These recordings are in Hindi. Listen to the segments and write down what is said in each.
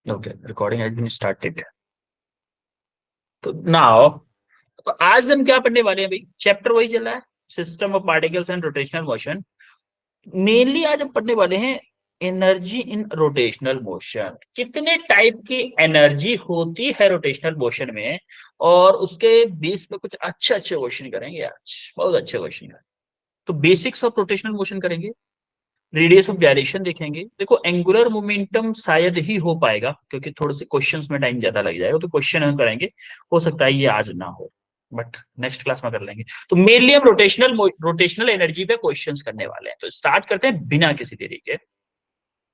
Okay, recording has been started. तो नाउ, तो आज हम क्या पढ़ने वाले हैं भाई? चैप्टर वही चल रहा है, system of particles and rotational motion. Mainly आज हम पढ़ने वाले हैं एनर्जी इन रोटेशनल मोशन। कितने टाइप की एनर्जी होती है रोटेशनल मोशन में, और उसके बेस पे कुछ अच्छे अच्छे क्वेश्चन करेंगे आज, बहुत अच्छे क्वेश्चन करेंगे। तो बेसिक्स ऑफ रोटेशनल मोशन करेंगे, रेडियस ऑफ डायरेक्शन देखेंगे। देखो एंगुलर मोमेंटम शायद ही हो पाएगा क्योंकि थोड़े से क्वेश्चंस में टाइम ज्यादा लग जाएगा, तो क्वेश्चन हम करेंगे, हो सकता है ये आज ना हो, बट नेक्स्ट क्लास में कर लेंगे। तो मेनली हम रोटेशनल एनर्जी पे क्वेश्चंस करने वाले हैं। तो स्टार्ट करते हैं बिना किसी देरी के।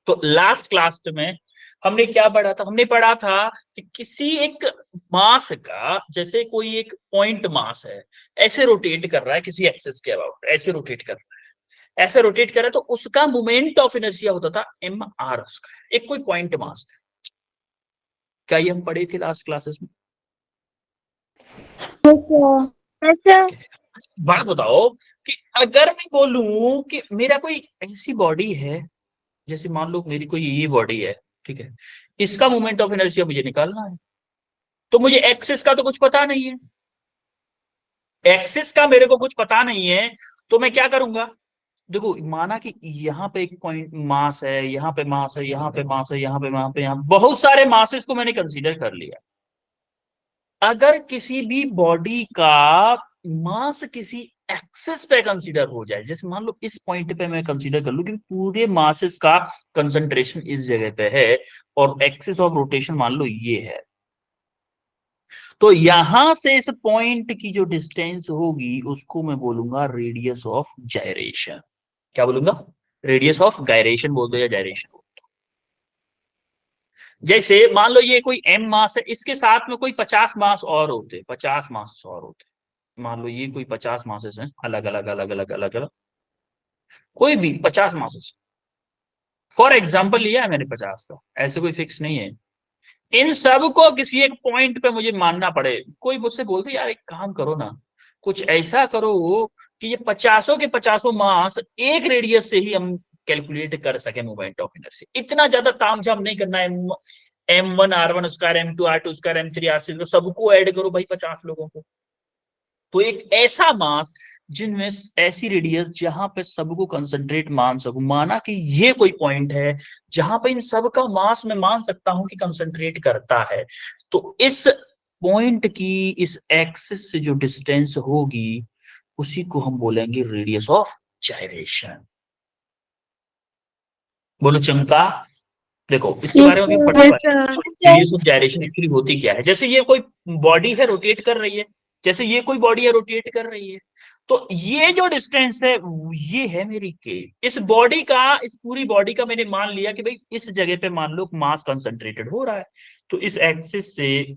तो लास्ट क्लास में हमने क्या पढ़ा था? हमने पढ़ा था कि किसी एक मास का, जैसे कोई एक पॉइंट मास है, ऐसे रोटेट कर रहा है किसी एक्सिस के अबाउट, ऐसे रोटेट कर रहा है, ऐसे रोटेट करे, तो उसका मोमेंट ऑफ इनर्शिया होता था एम आर उसका, एक कोई पॉइंट मास। क्या ये हम पढ़े थे लास्ट क्लासेस में? ऐसा बात बताओ कि अगर मैं बोलूं कि मेरा कोई ऐसी बॉडी है, जैसे मान लो मेरी कोई ये बॉडी है, ठीक है, इसका मोमेंट ऑफ इनर्शिया मुझे निकालना है, तो मुझे एक्सिस का तो कुछ पता नहीं है, एक्सिस का मेरे को कुछ पता नहीं है, तो मैं क्या करूंगा? देखो माना कि यहाँ पे एक पॉइंट मास है, यहाँ पे मास है, यहाँ पे मास है, यहाँ पे, वहां पे, यहाँ बहुत सारे मासेस को मैंने कंसीडर कर लिया। अगर किसी भी बॉडी का मास किसी एक्सिस पे कंसीडर हो जाए, जैसे मान लो इस पॉइंट पे मैं कंसीडर कर लूं कि पूरे मासेस का कंसंट्रेशन इस जगह पे है, और एक्सिस ऑफ रोटेशन मान लो ये है, तो यहां से इस पॉइंट की जो डिस्टेंस होगी उसको मैं बोलूंगा रेडियस ऑफ जायरेशन। क्या बोलूंगा? रेडियस ऑफ गायरेशन बोल दो या जायरेशन बोल दो। जैसे मान लो ये कोई एम मास है, इसके साथ में कोई 50 मास और होते, 50 मास और होते, मान लो ये कोई 50 मासेस हैं, अलग अलग अलग अलग अलग अलग, कोई भी 50 मासेस, फॉर एग्जाम्पल लिया है मैंने 50 का, ऐसे कोई फिक्स नहीं है। इन सब को किसी एक पॉइंट पे मुझे मानना पड़े, कोई मुझसे बोलते यार एक काम करो ना, कुछ ऐसा करो कि ये पचासों के पचासों मास एक रेडियस से ही हम कैलकुलेट कर सके मूवमेंट ऑफ इनर्शिया। इतना ज्यादा तामझाम नहीं करना है, M1 R1 square, M2 R2 square, M3 R3, सबको ऐड करो भाई 50 लोगों को। तो एक ऐसा मास जिनमें ऐसी रेडियस जहां पे सबको कंसंट्रेट मान सकूं, माना कि ये कोई पॉइंट है जहां पे इन सब का मास मैं मान सकता हूं कि कंसंट्रेट करता है, तो इस पॉइंट की इस एक्सिस से जो डिस्टेंस होगी उसी को हम बोलेंगे रेडियस ऑफ जायरेशन। बोलो चमका। देखो इसके यस बारे में भी हम पढ़ने सर। वाले हैं, रेडियस ऑफ जायरेशन एक्चुअली होती क्या है। जैसे ये कोई बॉडी है रोटेट कर रही है, जैसे ये कोई बॉडी है रोटेट कर रही है, तो ये जो डिस्टेंस है ये है मेरी के, इस बॉडी का, इस पूरी बॉडी का मैंने मान लिया कि भाई इस जगह पे मान लो मास कंसंट्रेटेड हो रहा है, तो इस एक्सिस से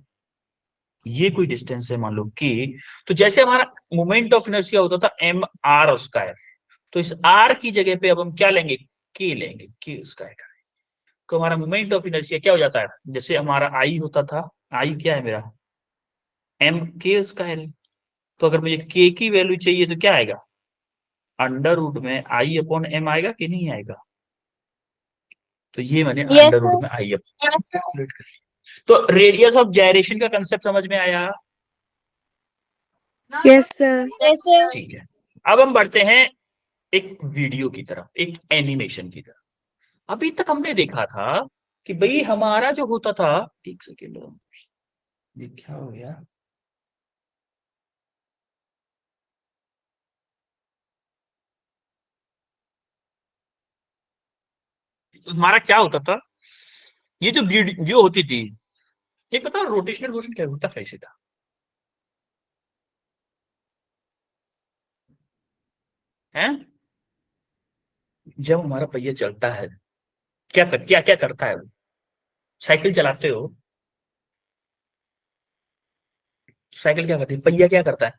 ये कोई डिस्टेंस है मान लो के। तो जैसे हमारा मोमेंट ऑफ इनर्शिया होता था एम आर स्क्वायर, तो इस आर की जगह पे अब हम क्या लेंगे? के लेंगे, के स्क्वायर। तो हमारा मोमेंट ऑफ इनर्शिया क्या हो जाता है? जैसे हमारा आई होता था, आई क्या है मेरा? एम के स्क्वायर है। तो अगर मुझे के की वैल्यू चाहिए तो क्या आएगा? अंडर रूट में आई अपॉन एम आएगा कि नहीं आएगा? तो ये मैंने यस अंडर रूट में आई अपॉन कैलकुलेट कर लिया। तो रेडियस ऑफ जायरेशन का कंसेप्ट समझ में आया? Yes sir. ठीक है। अब हम बढ़ते हैं एक वीडियो की तरफ, एक एनिमेशन की तरफ। अभी तक हमने देखा था कि भाई हमारा जो होता था, एक सेकेंड, ये क्या हो गया? तो हमारा क्या होता था, ये जो वीडियो होती थी, ये पता रोटेशनल मोशन क्या होता कैसे था? हैं? जब हमारा पहिया चलता है, क्या क्या करता है वो? साइकिल चलाते हो, साइकिल क्या करती है? पहिया क्या करता है?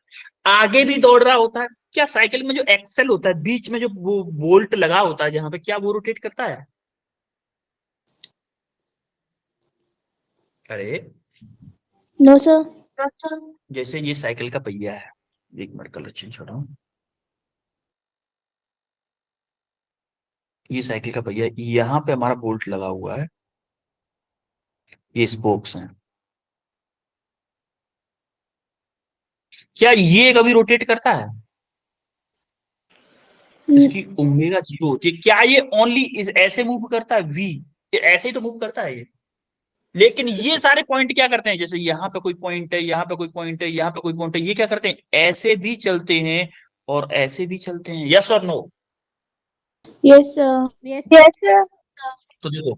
आगे भी दौड़ रहा होता है। क्या साइकिल में जो एक्सेल होता है, बीच में जो वो बोल्ट लगा होता है जहां पे, क्या वो रोटेट करता है? अरे, नो सर। जैसे ये साइकिल का पहिया है, एक मिनट कलर चेंज हो रहा हूँ, ये साइकिल का पहिया, यहाँ पे हमारा बोल्ट लगा हुआ है, ये स्पोक्स हैं। क्या ये कभी रोटेट करता है? इसकी ओमेगा 0 होती है। क्या ये ओनली इस ऐसे मूव करता है वी? ये ऐसे ही तो मूव करता है ये। लेकिन ये सारे पॉइंट क्या करते हैं, जैसे यहाँ पे कोई पॉइंट है, यहाँ पे कोई पॉइंट है, यहाँ पे कोई पॉइंट है, ये क्या करते हैं, ऐसे भी चलते हैं और ऐसे भी चलते हैं। यस और no? Yes, sir. Yes, Yes, sir. तो देखो,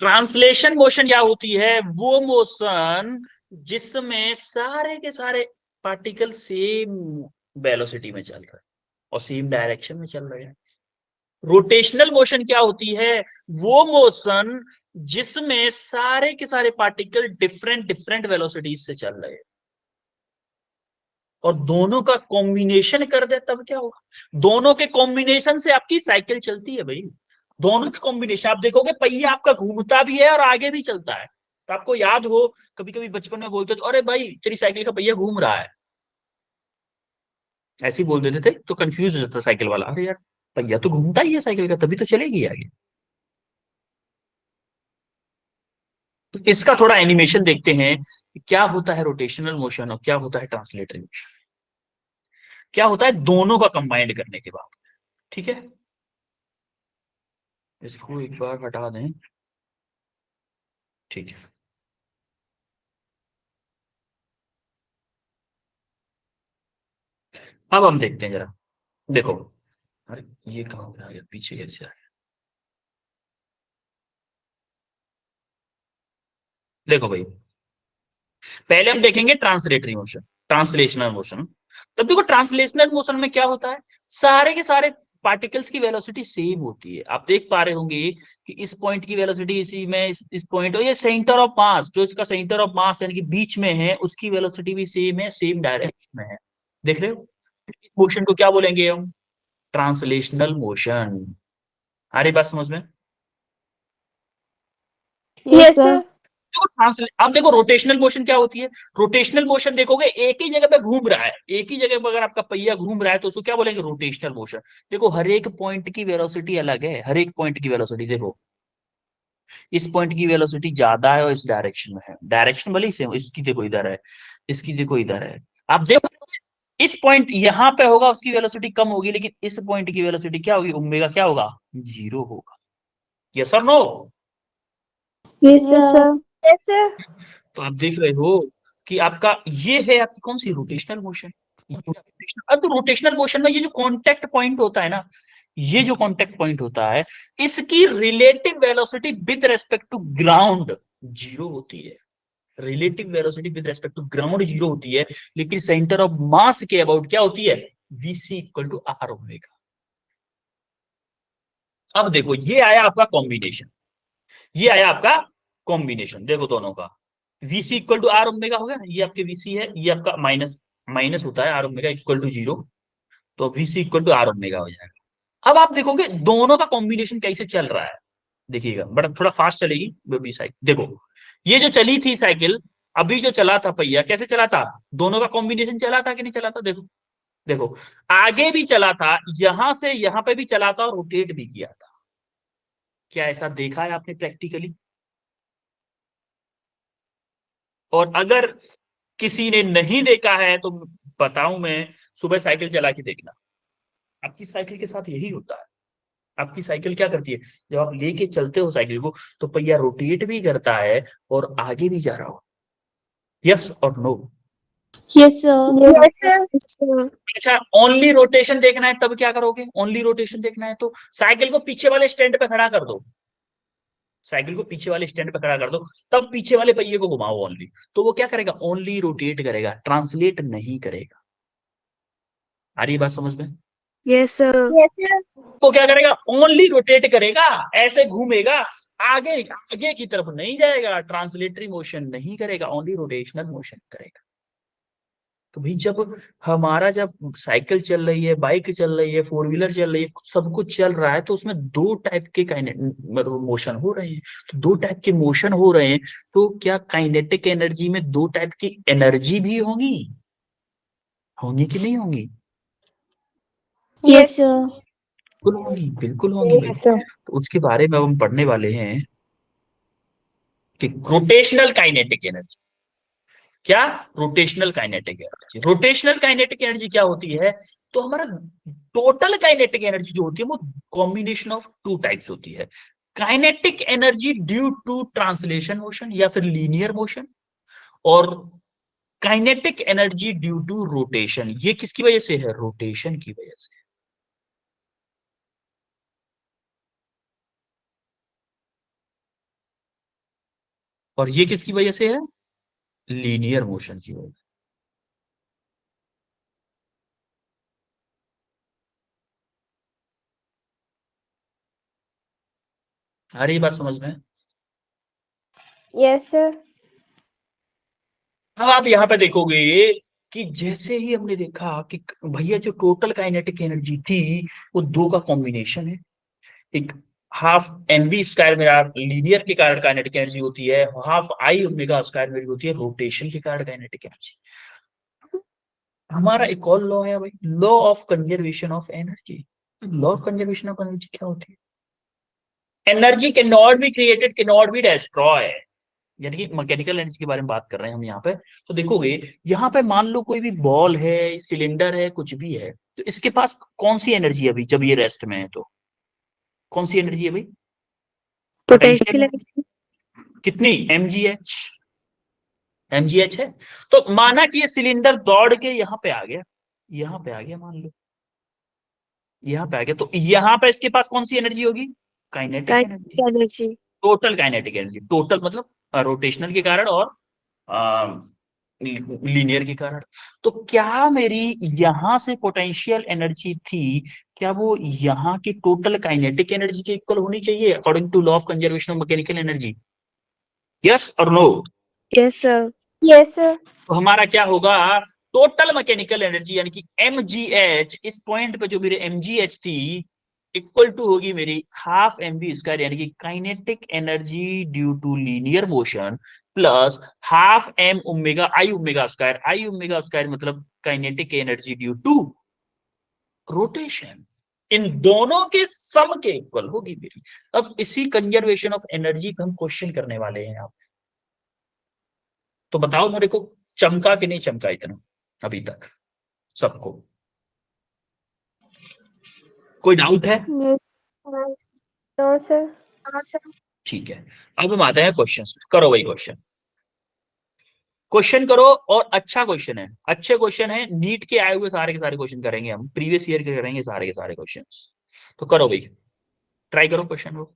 ट्रांसलेशन मोशन क्या होती है, वो मोशन जिसमें सारे के सारे पार्टिकल सेम वेलोसिटी में चल रहे हैं और सेम डायरेक्शन में चल रहे हैं। रोटेशनल मोशन क्या होती है, वो मोशन जिसमें सारे के सारे पार्टिकल डिफरेंट डिफरेंट वेलोसिटीज से चल रहे हैं और दोनों का कॉम्बिनेशन कर दे तब क्या होगा। दोनों के कॉम्बिनेशन से आपकी साइकिल चलती है भाई। दोनों के कॉम्बिनेशन आप देखोगे, पहिया आपका घूमता भी है और आगे भी चलता है। तो आपको याद हो, कभी कभी बचपन में बोलते थे, अरे भाई तेरी साइकिल का पहिया घूम रहा है, ऐसे ही बोल देते थे। तो कंफ्यूज हो जाता साइकिल वाला, अरे यार पहिया तो घूमता ही है साइकिल का, तभी तो चलेगी आगे। तो इसका थोड़ा एनिमेशन देखते हैं कि क्या होता है रोटेशनल मोशन और क्या होता है ट्रांसलेटरी मोशन, क्या होता है दोनों का कंबाइंड करने के बाद। ठीक है, इसको एक बार हटा दें। ठीक है, अब हम देखते हैं जरा। देखो, अरे ये कहाँ पे आ गया, पीछे कैसे आ गया। देखो भाई, पहले हम देखेंगे ट्रांसलेटरी मोशन, ट्रांसलेशनल मोशन। तब देखो ट्रांसलेशनल मोशन में क्या होता है, सारे के सारे पार्टिकल्स की वेलोसिटी सेम होती है। आप देख पा रहे होंगे कि इस पॉइंट की वेलोसिटी इसी में, इस पॉइंट, और ये सेंटर ऑफ मास, जो इसका सेंटर ऑफ मास यानी कि बीच में है, उसकी वेलोसिटी भी सेम है, सेम डायरेक्शन में है। देख रहे हो, इस मोशन को क्या बोलेंगे हम, ट्रांसलेशनल मोशन। आ रही बात समझ में? Yes, sir. देखो अब देखो रोटेशनल मोशन क्या होती है। रोटेशनल मोशन देखोगे, एक ही जगह पे घूम रहा है, एक ही जगह पे अगर आपका पहिया घूम रहा है तो उसको क्या बोलेंगे, रोटेशनल मोशन। देखो हर एक पॉइंट की वेलोसिटी अलग है, हर एक पॉइंट की वेलोसिटी देखो, इस पॉइंट की वेलोसिटी ज्यादा है और इस डायरेक्शन में है, डायरेक्शन भले ही सेम, इसकी देखो इधर है, इसकी देखो इधर है। आप देखो इस पॉइंट यहां पे होगा, उसकी वेलोसिटी कम होगी, लेकिन इस पॉइंट की वेलोसिटी क्या होगी, ओमेगा क्या होगा, 0 होगा। यस और no? Yes, sir. Yes, sir. तो आप देख रहे हो कि आपका ये है आपकी कौन सी, रोटेशनल मोशन। अब तो रोटेशनल मोशन में ये जो कांटेक्ट पॉइंट होता है ना, ये जो कांटेक्ट पॉइंट होता है, इसकी relative velocity with respect to ground 0 होती है। Relative velocity with respect to ground 0 होती है, लेकिन सेंटर ऑफ मास के अबाउट क्या होती है, VC equal to R omega. अब देखो ये आया आपका कॉम्बिनेशन, ये आया आपका कॉम्बिनेशन, देखो दोनों का VC equal to R omega हो गया। ये आपके वीसी है, ये आपका माइनस माइनस होता है, आर ओमेगा इक्वल टू 0, तो VC equal to R omega हो जाएगा। अब आप देखोगे दोनों का कॉम्बिनेशन कैसे चल रहा है, देखिएगा बड़ा थोड़ा फास्ट चलेगी बेबी साइकिल। देखो ये जो चली थी साइकिल, अभी जो चला था पहिया, कैसे चला था, दोनों का कॉम्बिनेशन चला था कि नहीं चला था। देखो देखो, आगे भी चला था, यहां से यहां पे भी चला था और रोटेट भी किया था। क्या ऐसा देखा है आपने प्रैक्टिकली? और अगर किसी ने नहीं देखा है तो बताऊं मैं, सुबह साइकिल चला के देखना, आपकी साइकिल के साथ यही होता है। आपकी साइकिल क्या करती है, जब आप लेके चलते हो साइकिल को, तो पहिया रोटेट भी करता है और आगे भी जा रहा हो। यस और no? Yes, sir. Yes, sir. अच्छा, ओनली रोटेशन देखना है तब क्या करोगे, ओनली रोटेशन देखना है तो साइकिल को पीछे वाले स्टैंड पे खड़ा कर दो, साइकिल को पीछे वाले स्टैंड पे खड़ा कर दो, तब पीछे वाले पहिए को घुमाओ ओनली, तो वो क्या करेगा, ओनली रोटेट करेगा, ट्रांसलेट नहीं करेगा। आ रही है बात समझ में? Yes, sir. Yes, sir. वो क्या करेगा, ओनली रोटेट करेगा, ऐसे घूमेगा, आगे आगे की तरफ नहीं जाएगा, ट्रांसलेटरी मोशन नहीं करेगा, ओनली रोटेशनल मोशन करेगा। तो भाई जब हमारा, जब साइकिल चल रही है, बाइक चल रही है, फोर व्हीलर चल रही है, सब कुछ चल रहा है, तो उसमें दो टाइप के मतलब मोशन हो रहे हैं। तो दो टाइप के मोशन हो रहे हैं, तो क्या काइनेटिक एनर्जी में दो टाइप की एनर्जी भी होंगी, होंगी कि नहीं होंगी? Yes, sir. बिल्कुल होंगी, बिल्कुल होंगी भाई। Yes, sir. तो उसके बारे में अब हम पढ़ने वाले हैं। कि रोटेशनल काइनेटिक एनर्जी। क्या? Rotational kinetic energy. Rotational kinetic energy क्या होती है? तो हमारा टोटल काइनेटिक एनर्जी जो होती है वो कॉम्बिनेशन ऑफ टू टाइप्स होती है। Kinetic energy due to translation motion या फिर लीनियर मोशन, और kinetic energy due to rotation. ये किसकी वजह से है? रोटेशन की वजह से। और ये किसकी वजह से है? लीनियर मोशन की वजह से। आ रही बात समझ में? Yes, sir. अब आप यहां पे देखोगे कि जैसे ही हमने देखा कि भैया जो टोटल काइनेटिक एनर्जी थी वो दो का कॉम्बिनेशन है। एक हाफ एम वी स्क्वायर मेरा लीनियर के कारण काइनेटिक एनर्जी होती है, हाफ आई ओमेगा स्क्वायर मेरी होती है रोटेशन के कारण काइनेटिक एनर्जी। हमारा एक और लॉ है भाई, law of conservation of energy. Law of conservation of energy क्या होती है? Energy can not be created, can not be destroy. यानी कि मैकेनिकल एनर्जी के बारे में बात कर रहे हैं हम यहाँ पे। तो देखोगे यहाँ पे मान लो कोई भी बॉल है, सिलेंडर है, कुछ भी है, तो इसके पास कौन सी एनर्जी है अभी जब ये रेस्ट में है? तो कौन सी एनर्जी है भाई? Potential Potential. एनर्जी। कितनी? एमजीएच है। तो माना कि ये सिलेंडर दौड़ के यहाँ पे आ गया, यहाँ पे आ गया मान लो, यहाँ पे आ गया, तो यहाँ पे इसके पास कौन सी एनर्जी होगी? Kinetic Kinetic energy. energy. Total kinetic energy, total मतलब रोटेशनल के कारण और लीनियर के कारण। तो क्या मेरी यहां से पोटेंशियल एनर्जी थी, क्या वो यहाँ की टोटल काइनेटिक एनर्जी के इक्वल होनी चाहिए according to law of conservation of mechanical energy? Yes और no? Yes, sir. Yes, sir. तो हमारा क्या होगा? टोटल मैकेनिकल एनर्जी यानी कि mgh, इस पॉइंट पे जो मेरे mgh थी इक्वल टू होगी मेरी हाफ एम वी स्क्वायर यानी कि kinetic energy due to linear motion plus half M omega I omega square मतलब kinetic energy due to rotation. इन दोनों के सम के इक्वल होगी मेरी। अब इसी कंजर्वेशन ऑफ एनर्जी को हम क्वेश्चन करने वाले हैं आप। तो बताओ मेरे को, चमका कि नहीं चमका इतना अभी तक सबको? कोई डाउट है? Yes. No, sir. ठीक है, अब हम आते हैं क्वेश्चन। करो वही क्वेश्चन, क्वेश्चन करो। और अच्छा क्वेश्चन है, अच्छे क्वेश्चन है, नीट के आए हुए सारे के सारे क्वेश्चन करेंगे हम, प्रीवियस ईयर के करेंगे सारे के सारे क्वेश्चन। तो करो भाई, ट्राई करो क्वेश्चन को।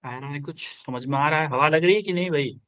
आ रहा है कुछ समझ में आ रहा है? हवा लग रही है कि नहीं भाई?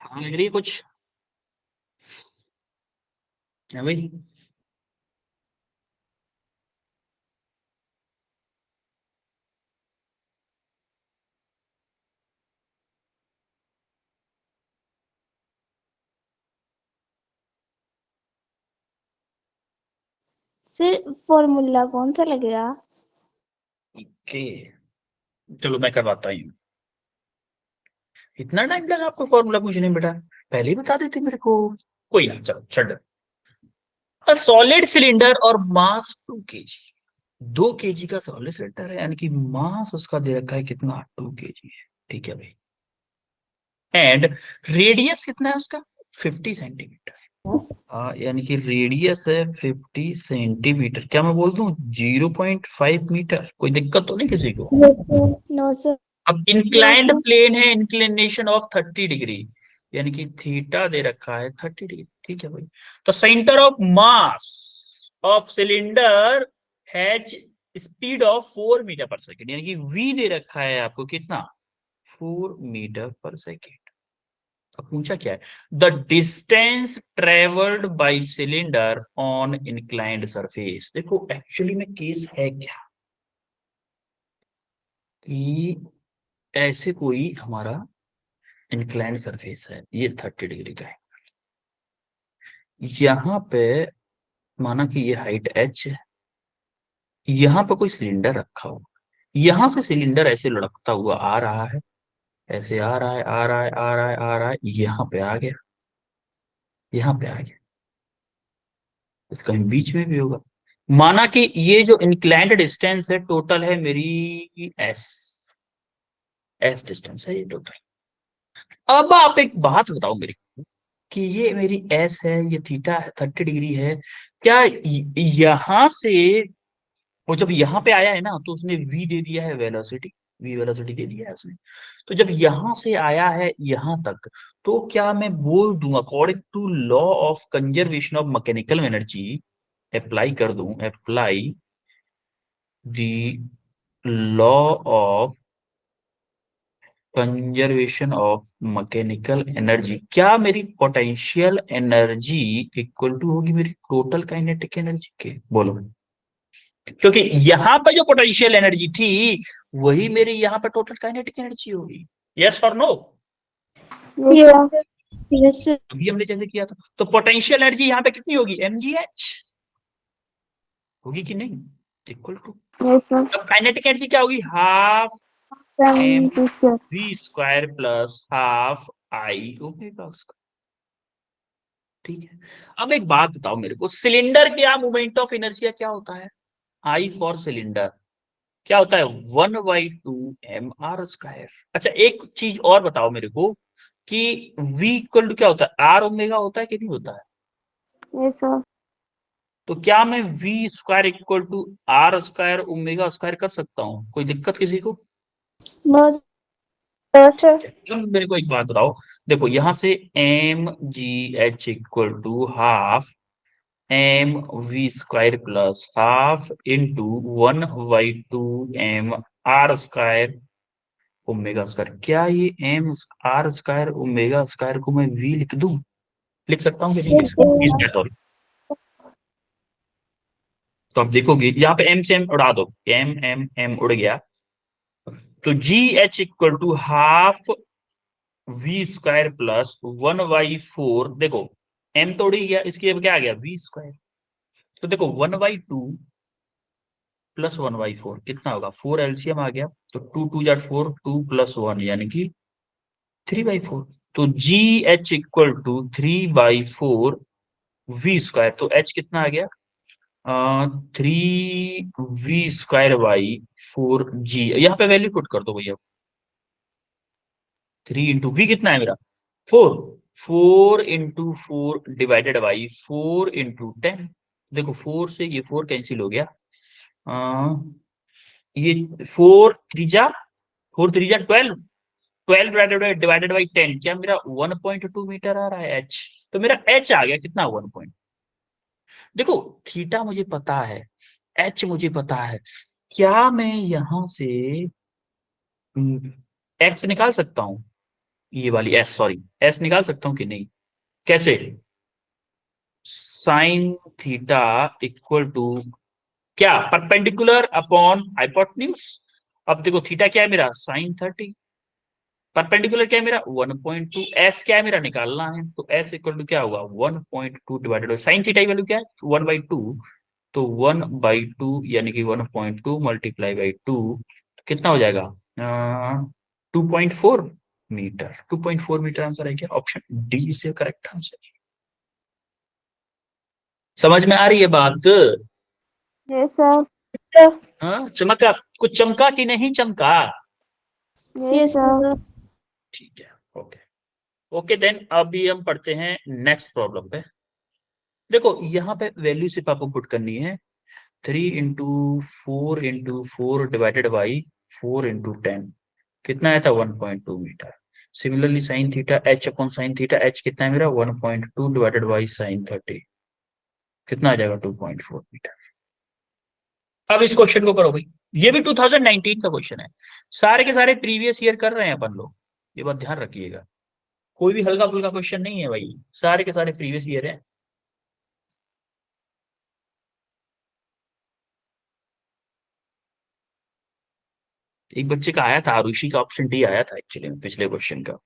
हवा लग रही है कुछ? है भाई? सर फॉर्मूला कौन सा लगेगा? ओके, चलो मैं करवाता हूँ। इतना टाइम लगा आपको फॉर्मूला पूछने में बेटा? पहले ही बता देते मेरे को। कोई ना, चलो छੱਡ। अ सॉलिड सिलेंडर और मास 2 kg। 2 kg का सॉलिड सिलेंडर है, यानी कि मास उसका दे रखा है कितना? 2 kg है। ठीक है भाई। एंड रेडियस कितना है उसका? 50 सेंटीमीटर। यानी कि रेडियस है 50 सेंटीमीटर। क्या मैं बोल दूं 0.5 मीटर? कोई दिक्कत तो नहीं किसी को? Yes sir. No sir. अब नो इंक्लाइंड सर। प्लेन है, इंक्लिनेशन ऑफ 30 डिग्री, यानी कि थीटा दे रखा है 30 डिग्री। ठीक है भाई। तो centre of mass of cylinder has speed of 4 metre पर सेकेंड, यानी कि वी दे रखा है आपको कितना? 4 मीटर पर सेकेंड। अब पूछा क्या है? The distance travelled by cylinder on inclined surface. देखो एक्चुअली में केस है क्या कि ऐसे कोई हमारा इंक्लाइंड सरफेस है, ये 30 डिग्री का है। यहाँ पे माना कि ये हाइट h है, यहाँ पे कोई सिलेंडर रखा हुआ, यहां से सिलेंडर ऐसे लुढ़कता हुआ आ रहा है, ऐसे आ रहा है, आ रहा है, आ रहा है, आ रहा है, यहाँ पे आ गया, यहाँ पे आ गया। इसका बीच में भी होगा। माना कि ये जो इंक्लाइंड डिस्टेंस है टोटल है मेरी एस, एस डिस्टेंस है ये टोटल। अब आप एक बात बताओ मेरे को कि ये मेरी एस है, ये थीटा है, 30 डिग्री है। क्या यहां से वो जब यहाँ पे आया है ना तो उसने v दे दिया है वेलोसिटी, v वेलोसिटी दे दिया है उसने। तो जब यहां से आया है यहां तक, तो क्या मैं बोल दूं according to law of conservation of mechanical energy, apply कर दूं, apply the law of conservation of mechanical energy, क्या मेरी पोटेंशियल एनर्जी इक्वल टू होगी मेरी टोटल काइनेटिक एनर्जी के? बोलो। क्योंकि यहां पर जो पोटेंशियल एनर्जी थी वही मेरी यहाँ पर टोटल काइनेटिक एनर्जी होगी। यस और नो? यस। Yes sir. अभी हमने जैसे किया था, तो पोटेंशियल एनर्जी यहाँ पे कितनी होगी? mgh होगी कि नहीं? Equal to, yes sir. अब काइनेटिक एनर्जी क्या होगी? Half M V square plus half I omega square. ठीक है। अब एक बात बताओ मेरे को, सिलेंडर के यहाँ मोमेंट ऑफ इनर्शिया क्या होता है? आई फॉर सिलेंडर क्या होता है? 1/2 mr²। अच्छा एक चीज और बताओ मेरे को कि v इक्वल टू क्या होता है? आर ओमेगा होता है कि नहीं होता है? Yes sir. तो क्या मैं v square equal to R square omega square कर सकता हूँ? कोई दिक्कत किसी को? No sir. अब मेरे को एक बात बताओ, देखो यहाँ से M G H equal to half M V square plus half into 1/2 m r square omega square. क्या ये M R square omega square को मैं वी लिख दूं? लिख सकता हूँ कि नहीं लिख सकता? इस मेथड। तो आप देखोगे यहाँ पे एम से एम उड़ा दो, एम एम एम उड़ गया, तो G H equal to half V square plus 1/4। देखो एम तो उड़ ही गया, इसके अब क्या आ गया वी स्क्वायर। तो देखो 1/2 प्लस 1/4 कितना होगा, 4 एलसीएम आ गया, तो 2 2 4, 2 + 1 यानी कि 3/4। तो G H equal to 3/4 V square. तो एच कितना आ गया, 3 v² / 4 g। यहाँ पे वैल्यू पुट कर दो भैया, 3 × v कितना है मेरा 4, 4 × 4 डिवाइडेड बाई 4 × 10। देखो 4 से ये 4 कैंसिल हो गया, ये 4 3 जा 12 डिवाइडेड बाई 10, क्या मेरा 1.2 मीटर आ रहा है एच। तो मेरा एच आ गया कितना 1 देखो थीटा मुझे पता है, एच मुझे पता है, क्या मैं यहां से एक्स निकाल सकता हूं, ये वाली एस, सॉरी एस निकाल सकता हूं कि नहीं? कैसे? साइन थीटा इक्वल टू क्या, परपेंडिकुलर अपॉन हाइपोटेन्यूज। अब देखो थीटा क्या है मेरा sin 30, परपेंडिकुलर क्या है मेरा 1.2, एस क्या है मेरा निकालना है, तो एस इक्वल टू क्या होगा 1.2 डिवाइडेड बाई साइन थीटा की वैल्यू क्या है 1/2, तो 1/2 यानी कि 1.2 मल्टीप्लाई बाई 2 कितना हो जाएगा 2.4 मीटर। 2.4 मीटर आंसर है क्या, ऑप्शन डी से करेक्ट आंसर। समझ में आ रही है बात? Yes sir. हाँ चमका, कुछ चमका कि नहीं चमका? Yes sir. ठीक है, ओके। ओके देन अभी हम पढ़ते हैं नेक्स्ट प्रॉब्लम पे। देखो यहाँ पे वैल्यू सिर्फ आपको पुट करनी है, 3 × 4 × 4 डिवाइडेड बाई 4 × 10 कितना आया था 1.2 metre. Similarly sine theta H upon sine theta H कितना है मेरा 1.2 डिवाइडेड बाई sin 30 कितना आ जाएगा 2.4 मीटर। अब इस क्वेश्चन को करो भाई, ये भी 2019 का क्वेश्चन है, सारे के सारे प्रीवियस ईयर कर रहे हैं अपन लोग, ये बात ध्यान रखिएगा, कोई भी हल्का फुल्का क्वेश्चन नहीं है भाई, सारे के सारे प्रीवियस ईयर है। एक बच्चे का आया था आरुषि का, ऑप्शन डी आया था एक्चुअली में पिछले क्वेश्चन का।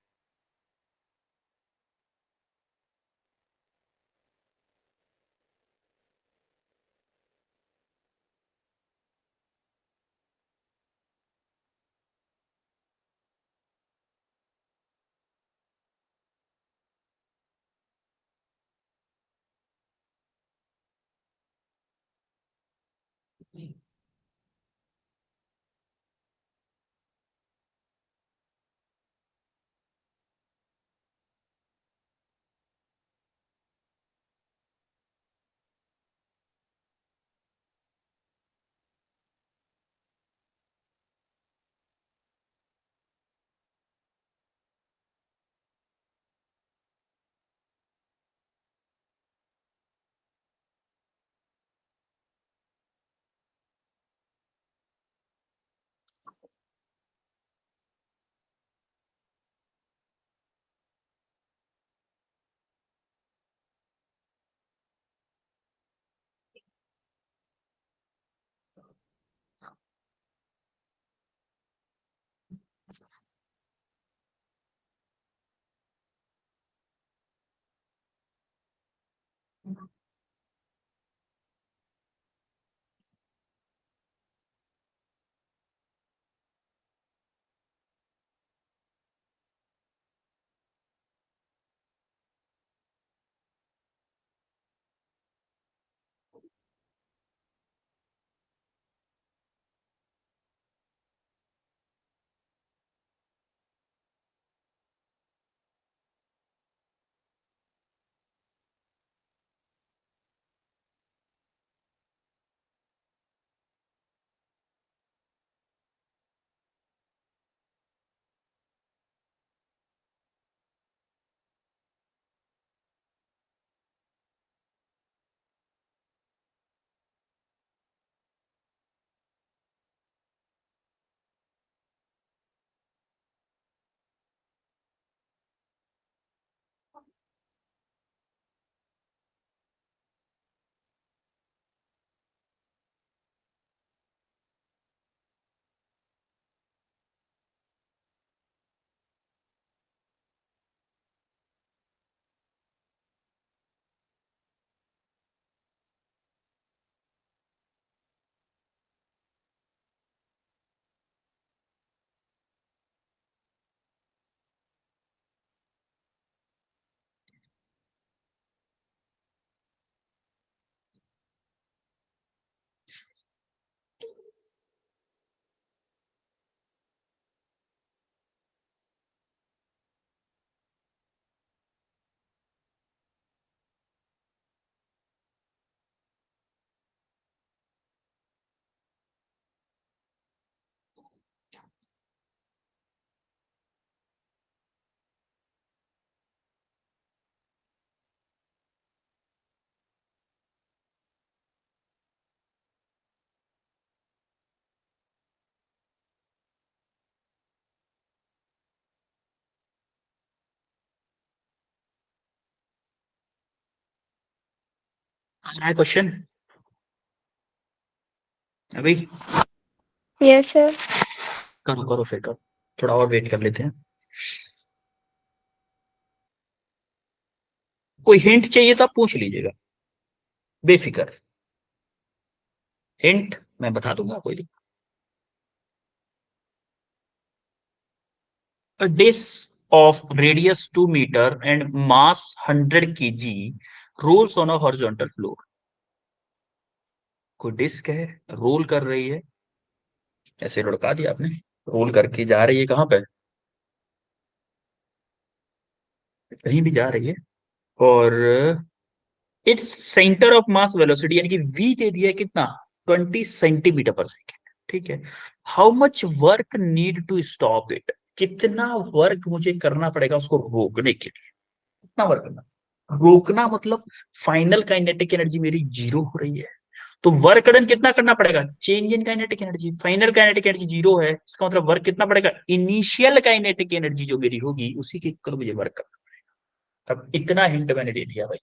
आ रहा है क्वेश्चन अभी? Yes sir. करो करो फिर करो, थोड़ा और वेट कर लेते हैं। कोई हिंट चाहिए तो आप पूछ लीजिएगा, बेफिक्र। हिंट मैं बता दूंगा, कोई दिक्कत। A disk of radius 2 meter and mass 100 kg rolls on a horizontal floor. कोई डिस्क है, रोल कर रही है, ऐसे लुढ़का दिया आपने, रोल करके जा रही है कहां पे? कहीं भी जा रही है। और its centre of mass velocity यानी कि v दे दिया है कितना? 20 सेंटीमीटर पर सेकेंड। ठीक है। How much work need to stop it? कितना वर्क मुझे करना पड़ेगा उसको रोकने के लिए? कितना वर्क करना? रोकना मतलब फाइनल काइनेटिक एनर्जी मेरी जीरो हो रही है, तो वर्क डन कितना करना पड़ेगा? Change in kinetic energy. Final kinetic energy zero है, इसका मतलब वर्क कितना पड़ेगा? इनिशियल काइनेटिक एनर्जी जो मेरी होगी उसी के इक्वल मुझे वर्क करना। अब इतना हिंट मैंने दे दिया भाई।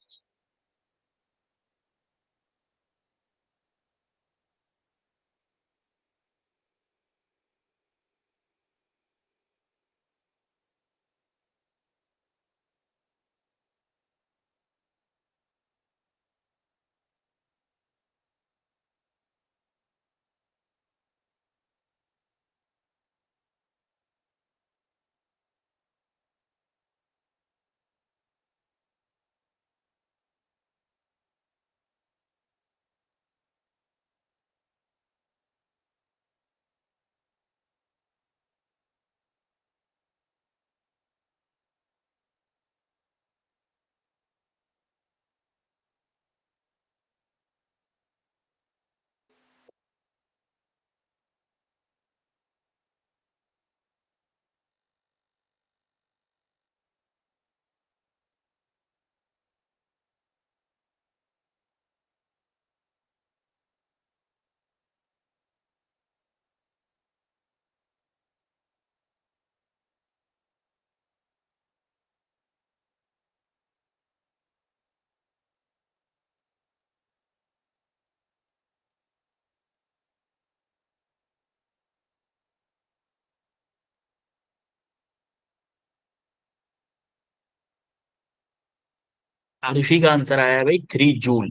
आरुषि का आंसर आया है भाई 3 जूल।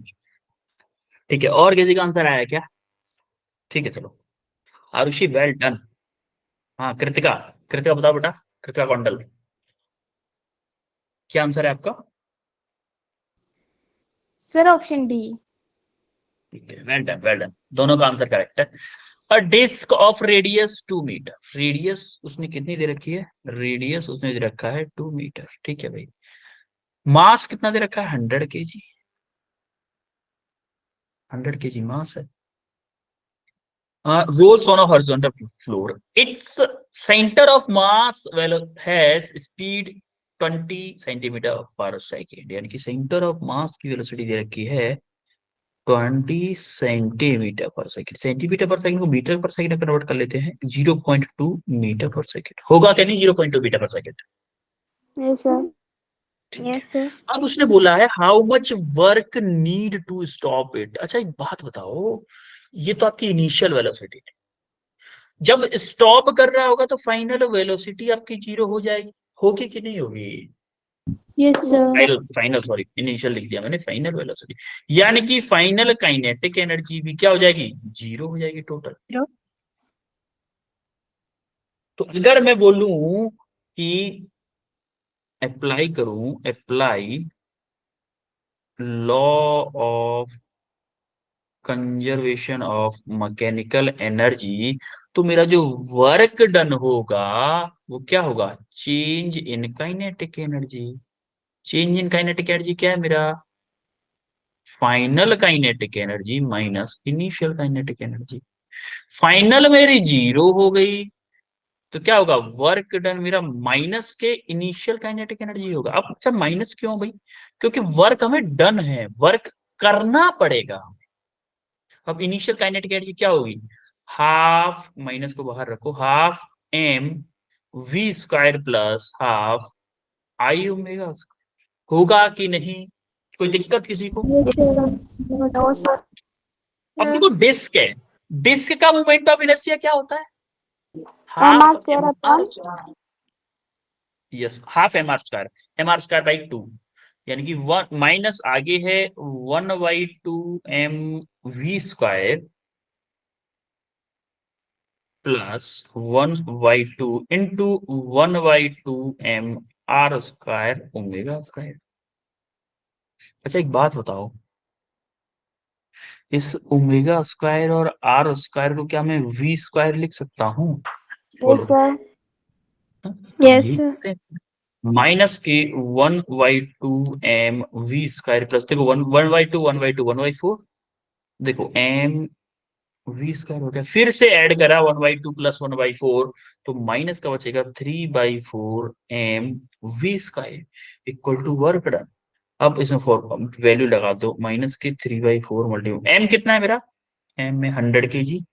ठीक है, और किसी का आंसर आया है क्या? ठीक है चलो, आरुषि वेल डन। हाँ कृतिका, कृतिका बताओ बेटा, कृतिका कौंडल, क्या आंसर है आपका? Sir option D. ठीक है, वेल डन वेल डन, दोनों का आंसर करेक्ट है। A disc of radius 2 metre, radius उसने कितनी दे रखी है? रेडियस उसने दे रखा है 2 मीटर, ठीक है भाई। मास कितना दे रखा है? 100 kg, 100 kg मास है। rolls on a horizontal floor. Its center of mass has speed 20 centimetre पर सेकेंड, यानी कि सेंटर ऑफ मास की वेलोसिटी दे रखी है 20 सेंटीमीटर पर सेकेंड। सेंटीमीटर पर सेकेंड को मीटर पर सेकेंड कन्वर्ट कर लेते हैं, 0.2 मीटर पर सेकेंड होगा क्या? नहीं, 0.2 मीटर पर सेकेंड। Yes sir. ठीक यस है। सर। अब उसने बोला है how much work need to stop it. अच्छा एक बात बताओ, ये तो आपकी इनिशियल वेलोसिटी, जब स्टॉप कर रहा होगा तो फाइनल वेलोसिटी आपकी जीरो हो जाएगी, होगी कि नहीं होगी? Yes sir. Final final sorry, initial लिख दिया मैंने, फाइनल वेलोसिटी, यानी कि फाइनल काइनेटिक एनर्जी भी क्या हो जाएगी? जीरो हो जाएगी टोटल। तो अगर मैं बोलूं कि अप्लाई करूं, apply law of conservation of mechanical energy, तो मेरा जो वर्क डन होगा वो क्या होगा? Change in kinetic energy. Change in kinetic energy क्या है मेरा? Final kinetic energy minus initial kinetic energy. Final मेरी जीरो हो गई, तो क्या होगा? वर्क डन मेरा माइनस के इनिशियल काइनेटिक एनर्जी होगा। अब अच्छा माइनस क्यों भाई? क्योंकि वर्क हमें डन है, वर्क करना पड़ेगा। अब इनिशियल काइनेटिक एनर्जी क्या होगी? हाफ, माइनस को बाहर रखो, half M V square plus half I omega. होगा कि नहीं? कोई दिक्कत किसी को? No sir. अब देखो डिस्क है, डिस्क का मोमेंट ऑफ इनर्शिया क्या होता है? M half R square M R, upon yes half M R square, M R square by two, यानी कि वन माइनस आगे है 1/2 m v² plus 1/2 into 1/2 m r² omega square. अच्छा एक बात बताओ, इस ओमेगा स्क्वायर और आर स्क्वायर को क्या मैं वी स्क्वायर लिख सकता हूँ? यस बोलो। सर। हाँ, यस यही सर। करते हैं। माइनस के 1/2 m v² प्लस देखो 1/2 देखो m v² हो गया, फिर से ऐड करा 1/2 प्लस 1/4, तो माइनस का बचेगा 3/4 m v² equal to work done. अब इसमें फोर वैल्यू लगा दो, माइनस के 3/4 मल्टीप्लाई एम कितना है मेरा, एम में 100 kg,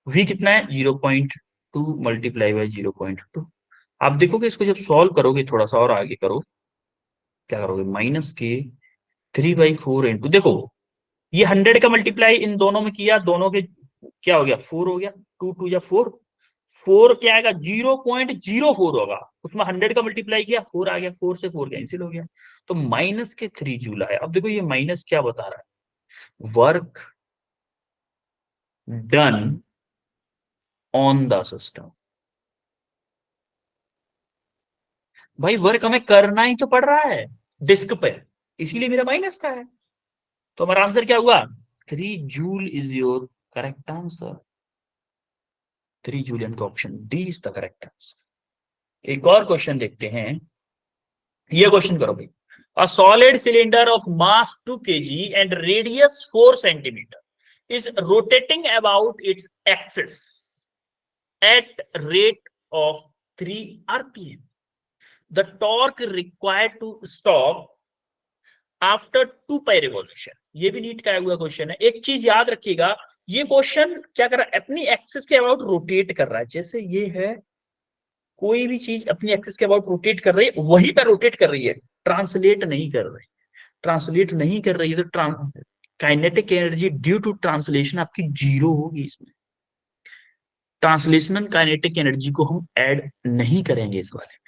वी कितना है 0.2 मल्टीप्लाई बाई 0.2। आप देखोगे इसको जब सॉल्व करोगे, थोड़ा सा और आगे करो, क्या करोगे, माइनस के 3/4 इंटू देखो ये 100 का मल्टीप्लाई इन दोनों में किया, दोनों के क्या हो गया 4 हो गया, 2 2 या 4, 4 क्या आएगा 0.04 होगा, उसमें 100 का मल्टीप्लाई किया 4 आ गया, 4 से 4 कैंसिल हो गया, तो माइनस के 3 जूल आया। अब देखो ये माइनस क्या बता रहा है, work done on the system. भाई वर्क हमें करना ही तो पड़ रहा है डिस्क पे, इसीलिए मेरा माइनस का है। तो हमारा आंसर क्या हुआ, 3 joule is your correct answer. 3 joule, यानी option D is the correct answer. एक और क्वेश्चन देखते हैं, ये क्वेश्चन करो भाई। A solid cylinder of mass 2 kg and radius 4 cm is rotating about its axis at rate of 3 rpm. The torque required to stop after 2 pi revolution. ये भी नीट का आया हुआ क्वेश्चन है। एक चीज याद रखिएगा, ये क्वेश्चन क्या कर रहा है, अपनी एक्सिस के अबाउट रोटेट कर रहा है। जैसे ये है, कोई भी चीज अपनी एक्सिस के अबाउट रोटेट कर रही है, वहीं पर रोटेट कर रही है, ट्रांसलेट नहीं कर रही। ट्रांसलेट नहीं कर रही है तो kinetic energy due to translation आपकी जीरो होगी। इसमें ट्रांसलेशनल काइनेटिक एनर्जी को हम ऐड नहीं करेंगे इस वाले में।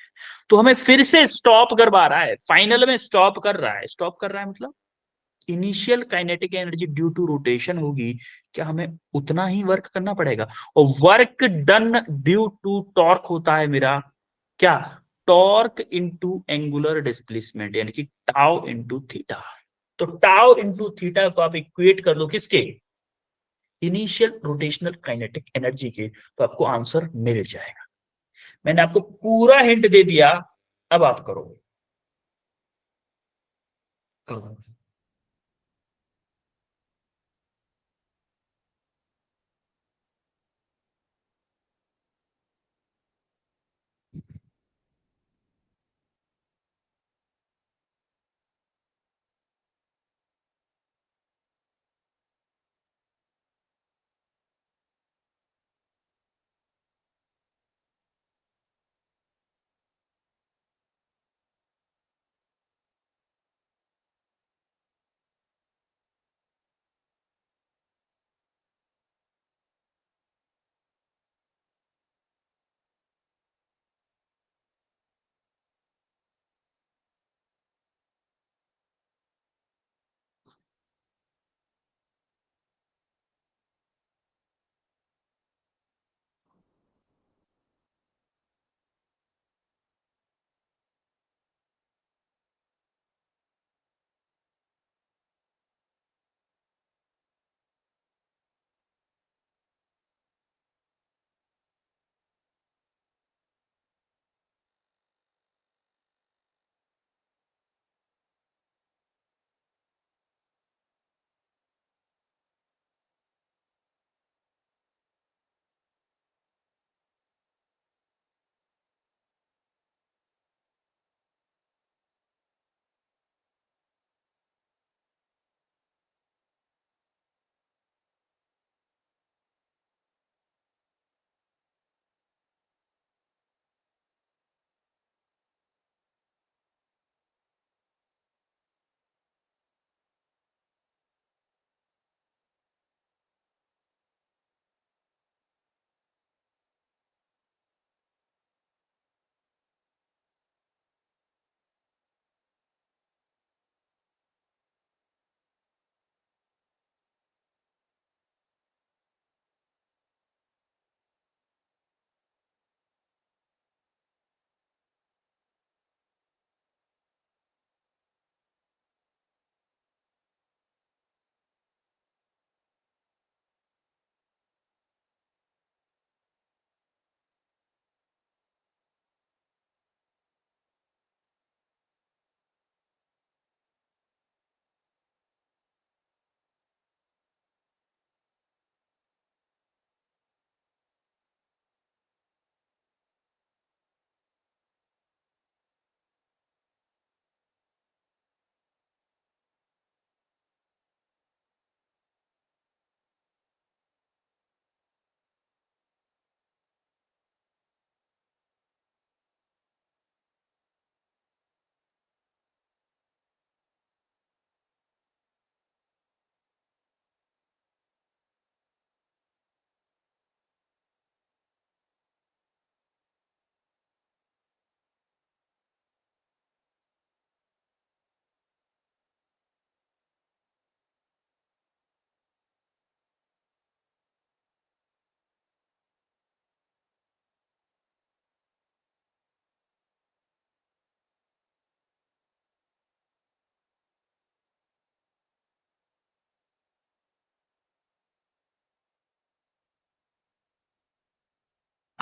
तो हमें फिर से स्टॉप करवा रहा है, फाइनल में स्टॉप कर रहा है। स्टॉप कर रहा है मतलब initial kinetic energy due to rotation होगी, क्या हमें उतना ही वर्क करना पड़ेगा। और work done due to torque होता है मेरा क्या, टॉर्क इनटू एंगुलर डिस्प्लेसमेंट, यानी कि टाउ इनटू थीटा। तो टाउ इनटू थीटा को आप इक्वेट कर लो किसके, इनिशियल रोटेशनल काइनेटिक एनर्जी के, तो आपको आंसर मिल जाएगा। मैंने आपको पूरा हिंट दे दिया, अब आप करो। करो।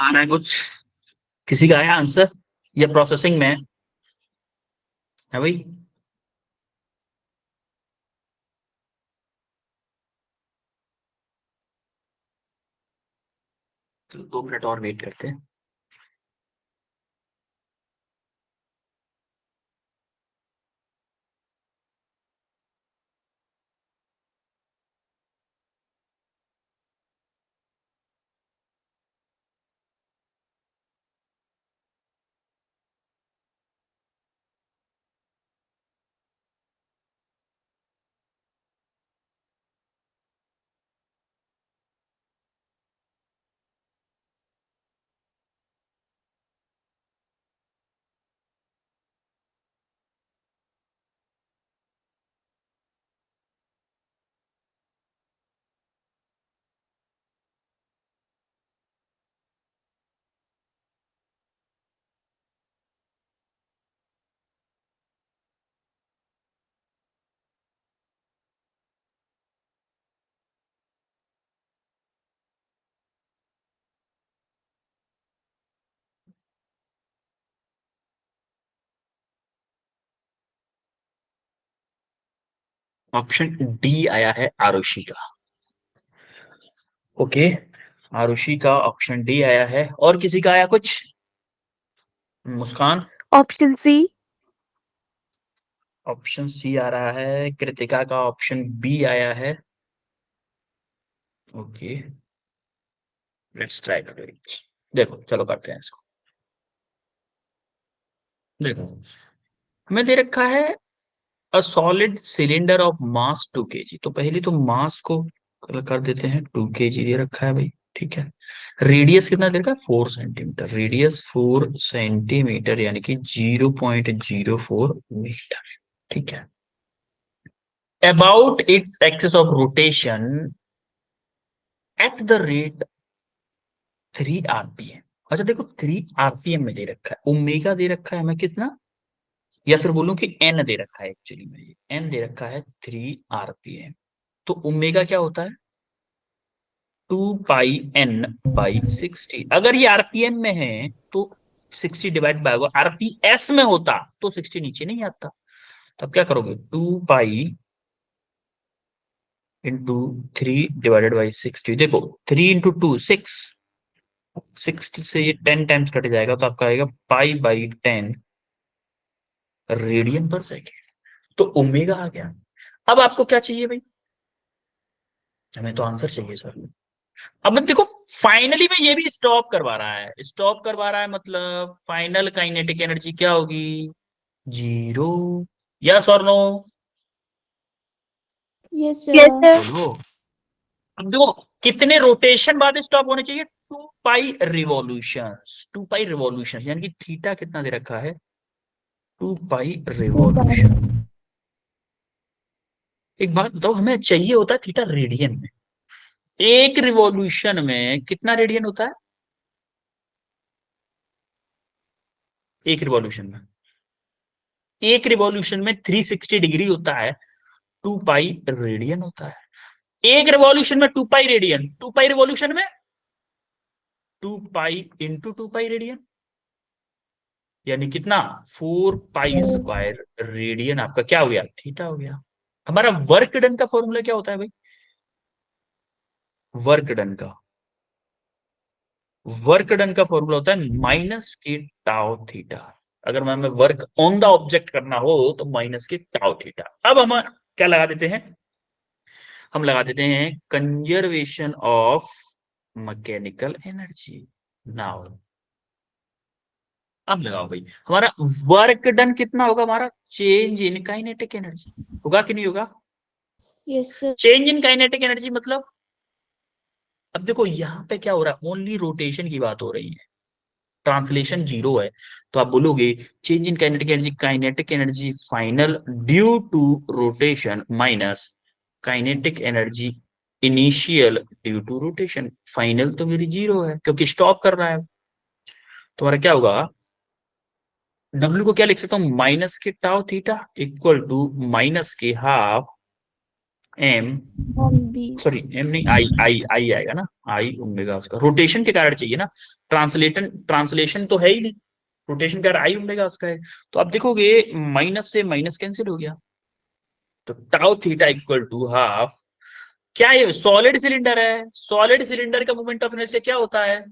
आ रहा है कुछ? किसी का आया आंसर या प्रोसेसिंग में है भाई? चलो 2 मिनट और वेट करते हैं। ऑप्शन डी आया है आरुषि का। ओके, आरुषि का ऑप्शन डी आया है। और किसी का आया कुछ? मुस्कान? Option C. ऑप्शन सी आ रहा है। कृतिका का ऑप्शन बी आया है। Okay, let's try to do it. देखो चलो करते हैं इसको। देखो, हमें दे रखा है अ solid cylinder of mass 2 kg। तो पहले तो मास को कर देते हैं 2 kg दे रखा है भाई। ठीक है, रेडियस कितना दे रखा है? 4 सेंटीमीटर। रेडियस 4 सेंटीमीटर यानी कि 0.04 मीटर। ठीक है, about its axis of rotation at the rate 3 RPM। अच्छा देखो, 3 RPM में दे रखा है, ओमेगा दे रखा है हमें कितना, या फिर बोलूं कि एन दे रखा है। एक्चुअली में ये एन दे रखा है 3 RPM। तो ओमेगा क्या होता है? 2 पाई n/60। अगर ये आरपीएम में है तो 60 डिवाइड बाय होगा। आरपीएस में होता तो 60 नीचे नहीं आता। तब क्या करोगे? 2 पाई × 3 / 60। देखो 3 × 2 6, 60 से ये 10 टाइम्स कट जाएगा तो आपका आएगा पाई/10 रेडियन पर सेकेंड। तो ओमेगा आ गया। अब आपको क्या चाहिए भाई? हमें तो आंसर चाहिए सर। अब देखो, फाइनली में ये भी स्टॉप करवा रहा है। स्टॉप करवा रहा है मतलब फाइनल काइनेटिक एनर्जी क्या होगी? 0। यस और no? Yes yes sir. Sir. बोलो। अब देखो, कितने रोटेशन बाद स्टॉप होने चाहिए? 2 पाई रिवॉल्यूशन यानी कि थीटा कितना दे रखा है? 2 पाई रिवॉल्यूशन। एक बात बताओ, हमें चाहिए होता है थीटा रेडियन में। एक रिवॉल्यूशन में कितना रेडियन होता है? एक रिवॉल्यूशन में, एक रिवॉल्यूशन में 360 डिग्री होता है। 2 पाई रेडियन होता है एक रिवॉल्यूशन में। 2 पाई रेडियन, 2 पाई रिवॉल्यूशन में 2 पाई × 2 पाई रेडियन यानी कितना? 4 पाई² रेडियन। आपका क्या हो गया? थीटा हो गया। हमारा वर्क डन का फॉर्मूला क्या होता है भाई? वर्क डन का, वर्क डन का फॉर्मूला होता है -k टाउ थीटा। अगर हमें वर्क ऑन द ऑब्जेक्ट करना हो तो -k टाउ थीटा। अब हम क्या लगा देते हैं? हम लगा देते हैं conservation of mechanical energy. Now अब लगाओ भाई, हमारा वर्क डन कितना होगा? हमारा चेंज इन काइनेटिक एनर्जी होगा कि नहीं होगा? Yes sir. Change in kinetic energy मतलब, अब देखो यहां पे क्या हो रहा है? ओनली रोटेशन की बात हो रही है, ट्रांसलेशन 0 है। तो आप बोलोगे change in kinetic energy final due to rotation minus kinetic energy initial due to rotation. Final तो मेरी 0 है क्योंकि स्टॉप कर रहा है। तुम्हारा क्या होगा? W को क्या लिख सकता हूं? -k tau theta equal to -k half M, B. Sorry M नहीं, आई आई आई आएगा ना, आई ओमेगा उसका रोटेशन के कारण चाहिए ना, ट्रांसलेशन तो है ही नहीं, रोटेशन के कारण आई ओमेगा उसका है। तो आप देखोगे माइनस से माइनस कैंसिल हो गया, तो tau theta equal to half, क्या ये सॉलिड सिलेंडर है, सॉलिड सिलेंडर का मोमेंट ऑफ इनर्शिया क्या होता है,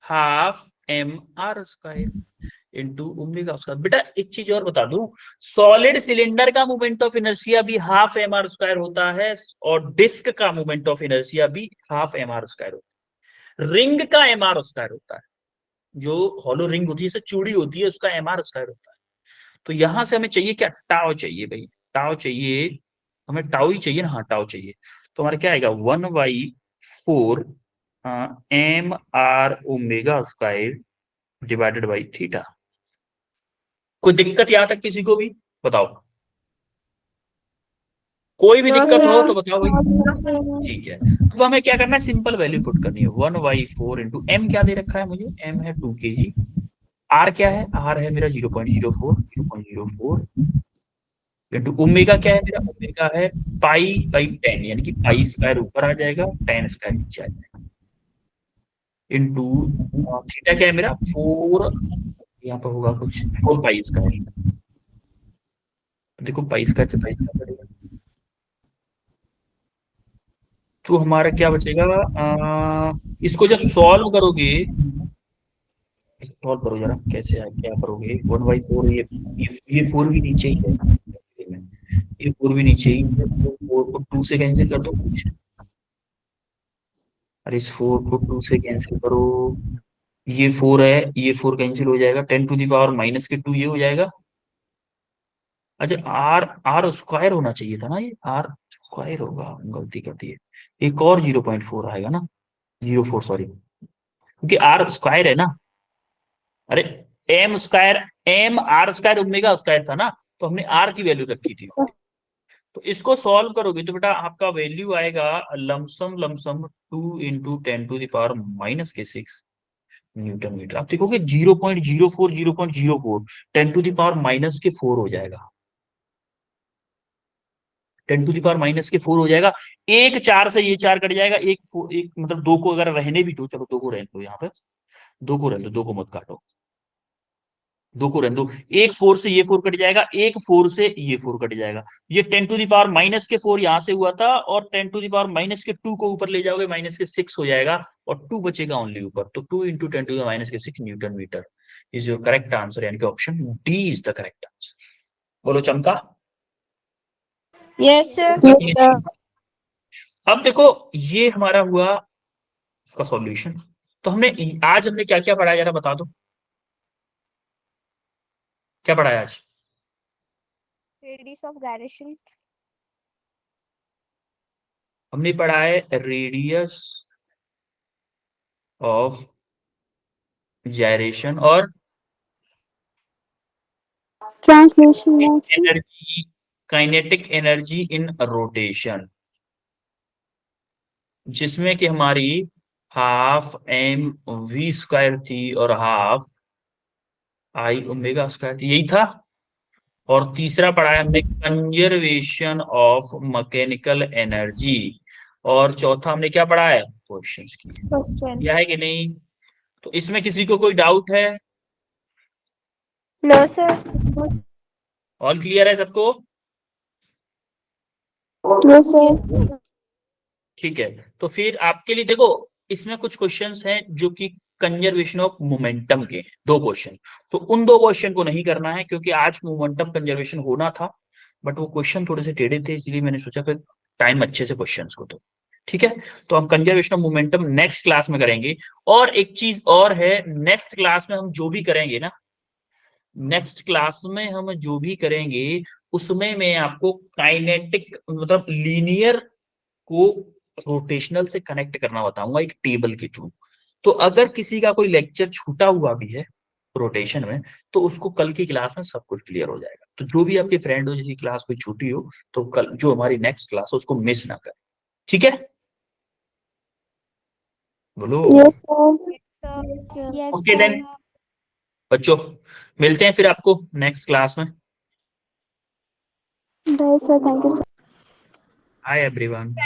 half M R square into omega square. बेटा एक चीज और बता दूं, सॉलिड सिलेंडर का मोमेंट ऑफ इनर्शिया भी हाफ एम आर स्क्वायर होता है, और डिस्क का मोमेंट ऑफ इनर्शिया भी हाफ एम आर स्क्वायर होता है, रिंग का एम आर स्क्वायर होता है, जो हॉलो रिंग होती है जैसे चूड़ी होती है उसका एम आर स्क्वायर होता है। तो यहां से हमें चाहिए क्या, टाओ चाहिए भाई, टाओ चाहिए, हमें टाओ ही चाहिए ना, हाँ टाओ चाहिए। तो हमारा क्या आएगा 1/4 M R omega square divided by theta. कोई दिक्कत यहां तक किसी को भी, बताओ, कोई भी दिक्कत हो तो बताओ भाई। ठीक है, अब हमें क्या करना है, सिंपल वैल्यू पुट करनी है, 1/4 इंटू एम क्या दे रखा है मुझे, एम है 2 kg, आर क्या है, आर है मेरा 0.04 इंटू ओमेगा क्या है मेरा, ओमेगा है पाई/10, यानी कि पाई स्क्वायर ऊपर आ जाएगा, 10 स्क्वायर नीचे आ जाएगा, इंटू थीटा क्या है मेरा 4, यहाँ पर होगा कुछ 4 पाई स्क्वायर, देखो पाई स्क्वायर से पाई स्क्वायर करेगा, तो हमारा क्या बचेगा, इसको जब सॉल्व करोगे, सॉल्व करो जरा कैसे है, क्या करोगे, 1/4, ये 4 भी नीचे ही है, ये 4 भी नीचे ही है, तो 4 को 2 से कैंसिल कर दो कुछ, और इस 4 को 2 से कैंसिल करो, ये 4 है, ये 4 कैंसिल हो जाएगा, 10⁻⁻² ये हो जाएगा। अच्छा आर आर स्क्वायर होना चाहिए था ना, ये आर स्क्वायर होगा, गलती कर दी है, एक और 0.4 आएगा ना, 0.4 सॉरी, क्योंकि आर स्क्वायर है ना, अरे M square, M R square omega square था ना, तो हमने आर की वैल्यू रखी थी, तो इसको सॉल्व करोगे तो बेटा आपका वैल्यू आएगा लमसम लमसम 2 × 10⁻⁻6 न्यूटन मीटर। आप देखोगे 0.04 10⁻⁻4 हो जाएगा, 10⁻⁻4 हो जाएगा, एक 4 से ये 4 कट जाएगा, एक मतलब 2 को अगर रहने भी दो, चलो 2 को रहने दो, यहाँ पे 2 को रहने दो, 2 को मत काटो, 2 को रहने दो, एक 4 से ये 4 कट जाएगा, एक 4 से ये 4 कट जाएगा, ये 10⁻⁻4 यहां से हुआ था, और 10⁻⁻2 को ऊपर ले जाओगे -6 हो जाएगा, और 2 बचेगा ओनली ऊपर, तो 2 × 10⁻⁻6 newton metre is your correct answer, यानी कि option D is the correct answer. बोलो चमका। Yes sir. अब देखो ये हमारा हुआ उसका सॉल्यूशन, तो हमने क्या क्या पढ़ाया, जरा बता दो, क्या पढ़ाया आज। Radius of gyration. हमने पढ़ा है रेडियस ऑफ जायरेशन और translation energy, kinetic energy in rotation, जिसमें कि हमारी हाफ एम वी स्क्वायर थी और हाफ आई ओमेगा स्क्वायर थी, यही था। और तीसरा पढ़ा है हमने कंजर्वेशन ऑफ मैकेनिकल एनर्जी, और चौथा हमने क्या पढ़ा है, क्वेश्चंस की, क्वेश्चन। यह है कि नहीं। तो इसमें किसी को कोई डाउट है, नो सर। ऑल क्लियर है सबको। Yes sir. ठीक है, तो फिर आपके लिए देखो इसमें कुछ क्वेश्चंस हैं जो कि कंजर्वेशन ऑफ मोमेंटम के हैं, 2 क्वेश्चन, तो उन 2 क्वेश्चन को नहीं करना है, क्योंकि आज मोमेंटम कंजर्वेशन होना था, बट वो क्वेश्चन थोड़े से टेढ़े थे, इसलिए मैंने सोचा फिर टाइम अच्छे से क्वेश्चंस को दो। ठीक है, तो हम conservation of momentum next class में करेंगे। और एक चीज और है, नेक्स्ट क्लास में हम जो भी करेंगे ना, नेक्स्ट क्लास में हम जो भी करेंगे उसमें मैं आपको काइनेटिक मतलब लीनियर को रोटेशनल से कनेक्ट करना बताऊंगा एक टेबल के थ्रू। तो अगर किसी का कोई लेक्चर छूटा हुआ भी है रोटेशन में, तो उसको कल की क्लास में सब कुछ क्लियर हो जाएगा। तो जो भी आपके फ्रेंड हो जिसकी क्लास कोई छूटी हो, तो कल जो हमारी नेक्स्ट क्लास है उसको मिस ना करें, ठीक है, बोलो। Yes sir. Yes okay sir. Then बच्चों, मिलते हैं फिर आपको नेक्स्ट क्लास में। Bye sir, thank you sir. Hi everyone.